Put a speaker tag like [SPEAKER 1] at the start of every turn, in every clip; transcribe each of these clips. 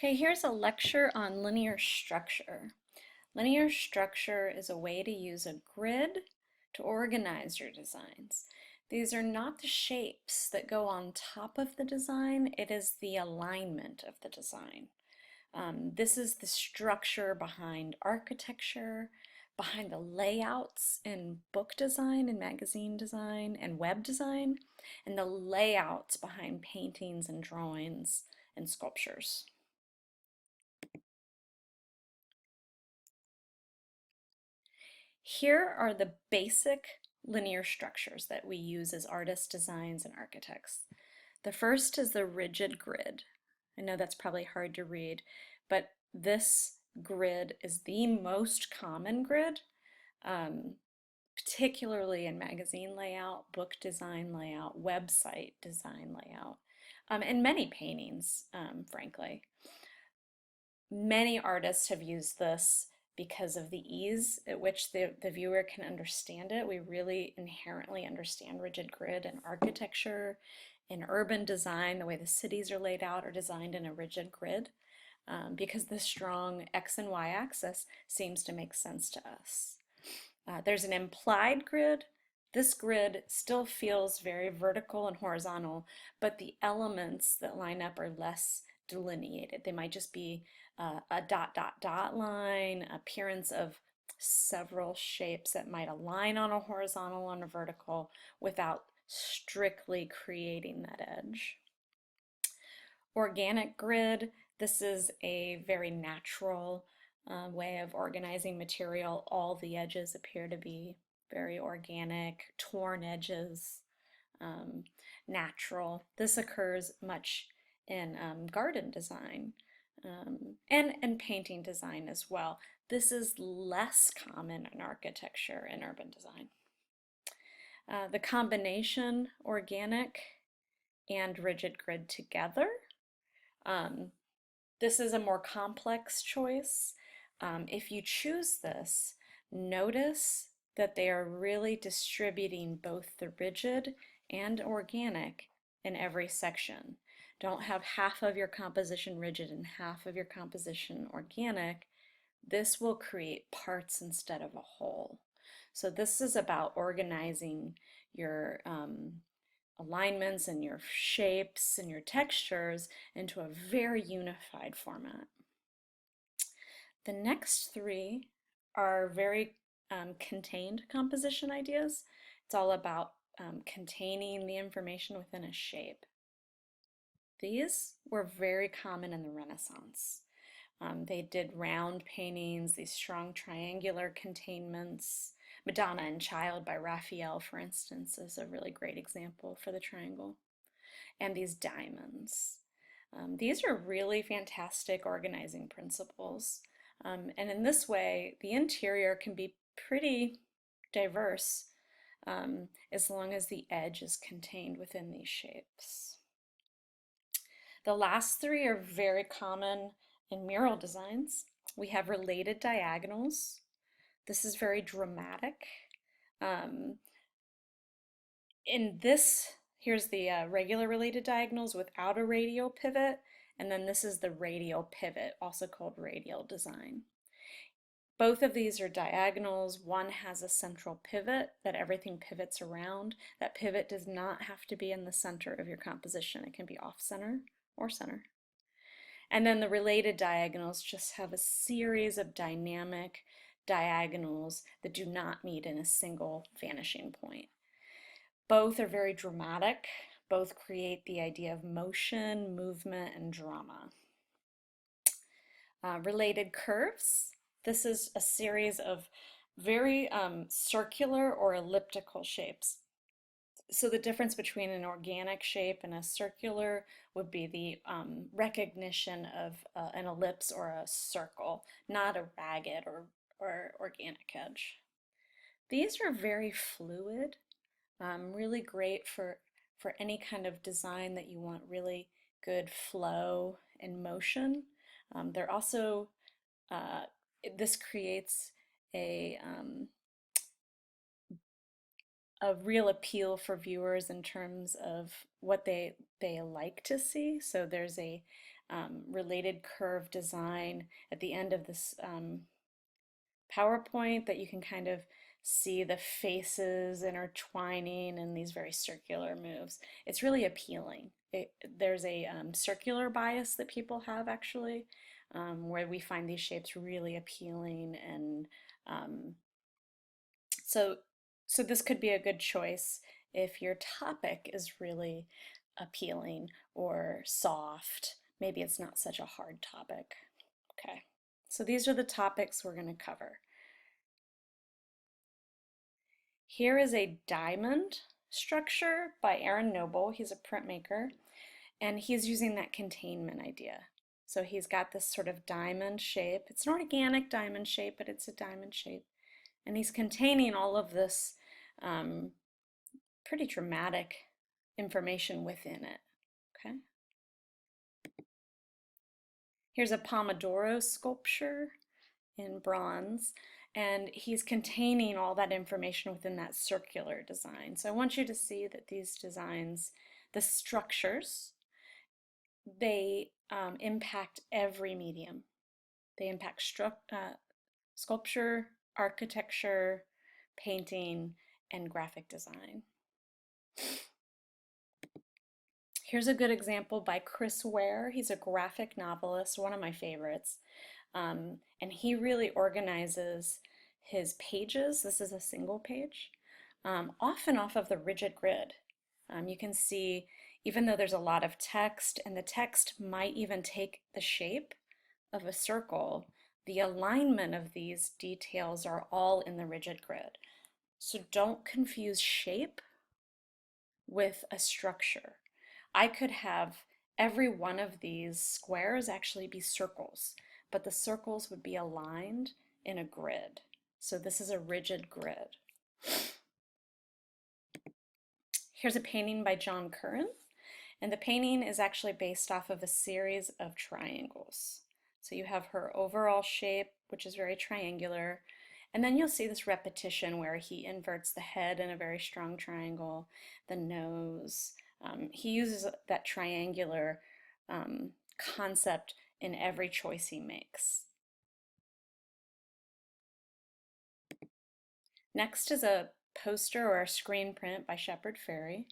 [SPEAKER 1] Okay, here's a lecture on linear structure. Linear structure is a way to use a grid to organize your designs. These are not the shapes that go on top of the design, it is the alignment of the design. This is the structure behind architecture, behind the layouts in book design and magazine design and web design, and the layouts behind paintings and drawings and sculptures. Here are the basic linear structures that we use as artists, designs, and architects. The first is the rigid grid. I know that's probably hard to read, but this grid is the most common grid, particularly in magazine layout, book design layout, website design layout, and many paintings, frankly. Many artists have used this because of the ease at which the viewer can understand it. We really inherently understand rigid grid and architecture and urban design. The way the cities are laid out are designed in a rigid grid because the strong X and Y axis seems to make sense to us. There's an implied grid. This grid still feels very vertical and horizontal, but the elements that line up are less delineated. They might just be a dot, dot, dot line, appearance of several shapes that might align on a horizontal and a vertical without strictly creating that edge. Organic grid, this is a very natural way of organizing material. All the edges appear to be very organic, torn edges, natural. This occurs much in garden design and painting design as well. This is less common in architecture and urban design. The combination organic and rigid grid together. This is a more complex choice. If you choose this, notice that they are really distributing both the rigid and organic in every section. Don't have half of your composition rigid and half of your composition organic. This will create parts instead of a whole. So this is about organizing your alignments and your shapes and your textures into a very unified format. The next three are very contained composition ideas. It's all about containing the information within a shape. These were very common in the Renaissance. They did round paintings, these strong triangular containments. Madonna and Child by Raphael, for instance, is a really great example for the triangle. And these diamonds. These are really fantastic organizing principles. And in this way, the interior can be pretty diverse as long as the edge is contained within these shapes. The last three are very common in mural designs. We have related diagonals. This is very dramatic. In this, here's the regular related diagonals without a radial pivot, and then this is the radial pivot, also called radial design. Both of these are diagonals. One has a central pivot that everything pivots around. That pivot does not have to be in the center of your composition. It can be off center or center. And then the related diagonals just have a series of dynamic diagonals that do not meet in a single vanishing point. Both are very dramatic. Both create the idea of motion, movement, and drama. Related curves. This is a series of very circular or elliptical shapes. So the difference between an organic shape and a circular would be the recognition of an ellipse or a circle, not a ragged or organic edge. These are very fluid, really great for any kind of design that you want really good flow and motion. They're also, this creates a real appeal for viewers in terms of what they like to see. So there's a related curve design at the end of this PowerPoint that you can kind of see the faces intertwining in these very circular moves. It's really appealing. There's a circular bias that people have actually, where we find these shapes really appealing, and um, so so this could be a good choice if your topic is really appealing or soft. Maybe it's not such a hard topic. Okay, so these are the topics we're going to cover. Here is a diamond structure by Aaron Noble. He's a printmaker, and he's using that containment idea. So he's got this sort of diamond shape. It's an organic diamond shape, but it's a diamond shape. And he's containing all of this pretty dramatic information within it. Okay. Here's a Pomodoro sculpture in bronze, and he's containing all that information within that circular design. So I want you to see that these designs, the structures, they impact every medium. They impact sculpture, architecture, painting, and graphic design. Here's a good example by Chris Ware. He's a graphic novelist, one of my favorites. And he really organizes his pages. This is a single page, often off of the rigid grid. You can see, even though there's a lot of text, and the text might even take the shape of a circle, the alignment of these details are all in the rigid grid. So don't confuse shape with a structure. I could have every one of these squares actually be circles, but the circles would be aligned in a grid. So this is a rigid grid. Here's a painting by John Curran, and the painting is actually based off of a series of triangles. So you have her overall shape, which is very triangular, and then you'll see this repetition where he inverts the head in a very strong triangle, the nose. He uses that triangular concept in every choice he makes. Next is a poster or a screen print by Shepard Fairey.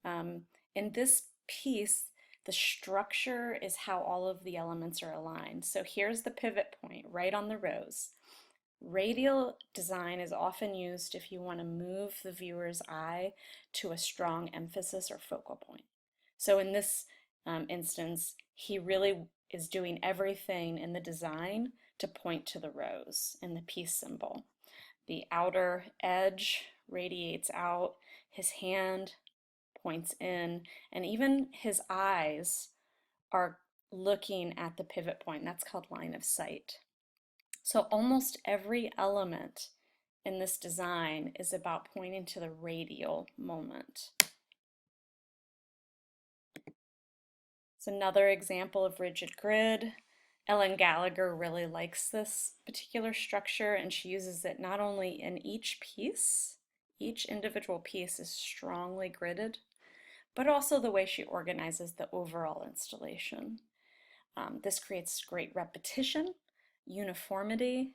[SPEAKER 1] In this piece, the structure is how all of the elements are aligned. So here's the pivot point right on the rose. Radial design is often used if you want to move the viewer's eye to a strong emphasis or focal point. So in this instance, he really is doing everything in the design to point to the rose in the peace symbol. The outer edge radiates out, his hand points in, and even his eyes are looking at the pivot point. That's called line of sight. So almost every element in this design is about pointing to the radial moment. It's another example of rigid grid. Ellen Gallagher really likes this particular structure, and she uses it not only in each piece, each individual piece is strongly gridded, but also the way she organizes the overall installation. This creates great repetition, uniformity.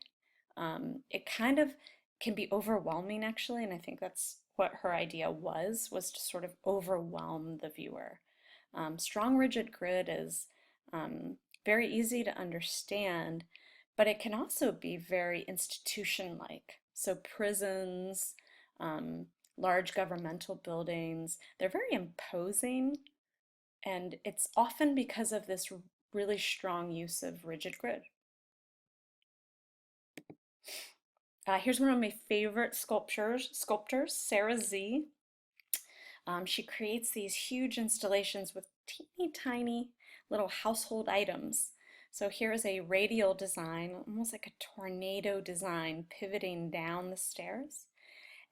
[SPEAKER 1] It kind of can be overwhelming actually, and I think that's what her idea was to sort of overwhelm the viewer. Strong rigid grid is very easy to understand, but it can also be very institution-like. So prisons, large governmental buildings, they're very imposing, and it's often because of this really strong use of rigid grid. Here's one of my favorite sculptors, Sarah Z. She creates these huge installations with teeny tiny little household items. So here's a radial design, almost like a tornado design, pivoting down the stairs.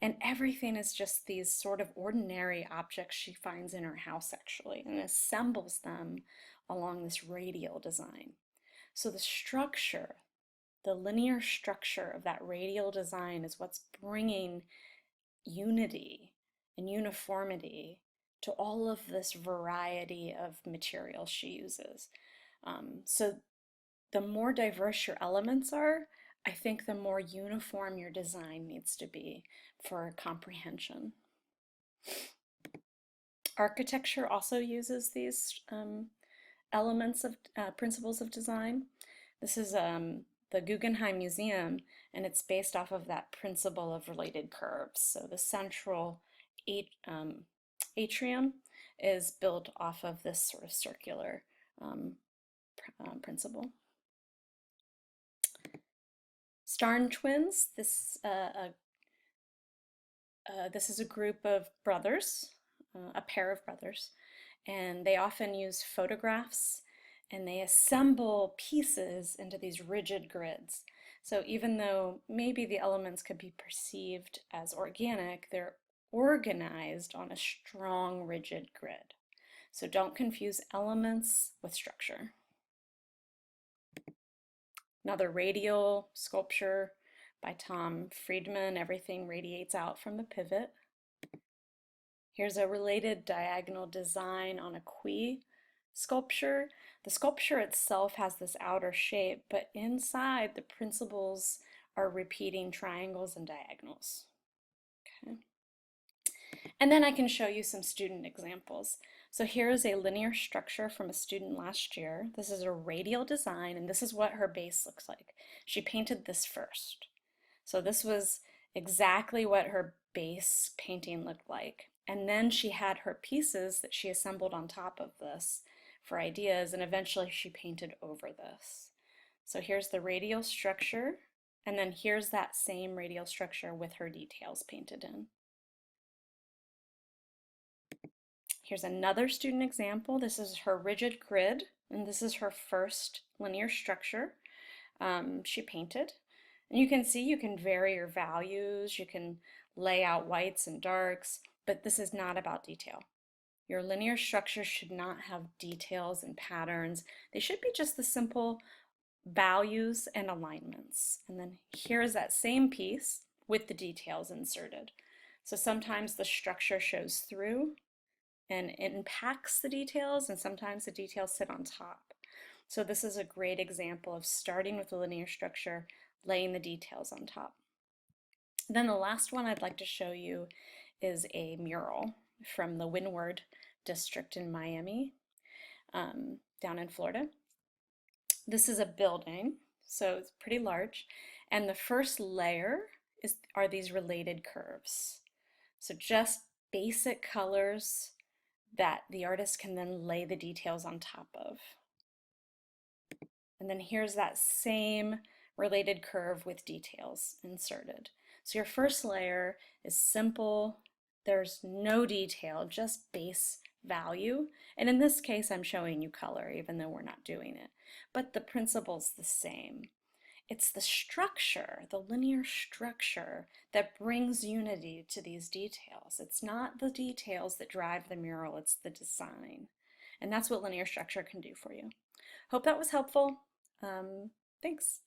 [SPEAKER 1] And everything is just these sort of ordinary objects she finds in her house actually, and assembles them along this radial design. So the structure, the linear structure of that radial design is what's bringing unity and uniformity to all of this variety of materials she uses. So the more diverse your elements are, I think the more uniform your design needs to be for comprehension. Architecture also uses these elements of principles of design. This is the Guggenheim Museum, and it's based off of that principle of related curves. So the central atrium is built off of this sort of circular um, principle. Starn twins, this is a group of brothers, a pair of brothers, and they often use photographs and they assemble pieces into these rigid grids. So even though maybe the elements could be perceived as organic, they're organized on a strong, rigid grid. So don't confuse elements with structure. Another radial sculpture by Tom Friedman, everything radiates out from the pivot. Here's a related diagonal design on a quay sculpture. The sculpture itself has this outer shape, but inside the principles are repeating triangles and diagonals. Okay. And then I can show you some student examples. So here is a linear structure from a student last year. This is a radial design, and this is what her base looks like. She painted this first. So this was exactly what her base painting looked like. And then she had her pieces that she assembled on top of this for ideas, and eventually she painted over this. So here's the radial structure, and then here's that same radial structure with her details painted in. Here's another student example. This is her rigid grid, and this is her first linear structure she painted. And you can see you can vary your values, you can lay out whites and darks, but this is not about detail. Your linear structure should not have details and patterns. They should be just the simple values and alignments. And then here's that same piece with the details inserted. So sometimes the structure shows through and it impacts the details, and sometimes the details sit on top. So this is a great example of starting with the linear structure, laying the details on top. Then the last one I'd like to show you is a mural from the Windward district in Miami, down in Florida. This is a building, so it's pretty large, and the first layer are these related curves. So just basic colors that the artist can then lay the details on top of. And then here's that same related curve with details inserted. So your first layer is simple. There's no detail, just base value. And in this case, I'm showing you color, even though we're not doing it. But the principle's the same. It's the structure, the linear structure, that brings unity to these details. It's not the details that drive the mural, it's the design. And that's what linear structure can do for you. Hope that was helpful. Thanks.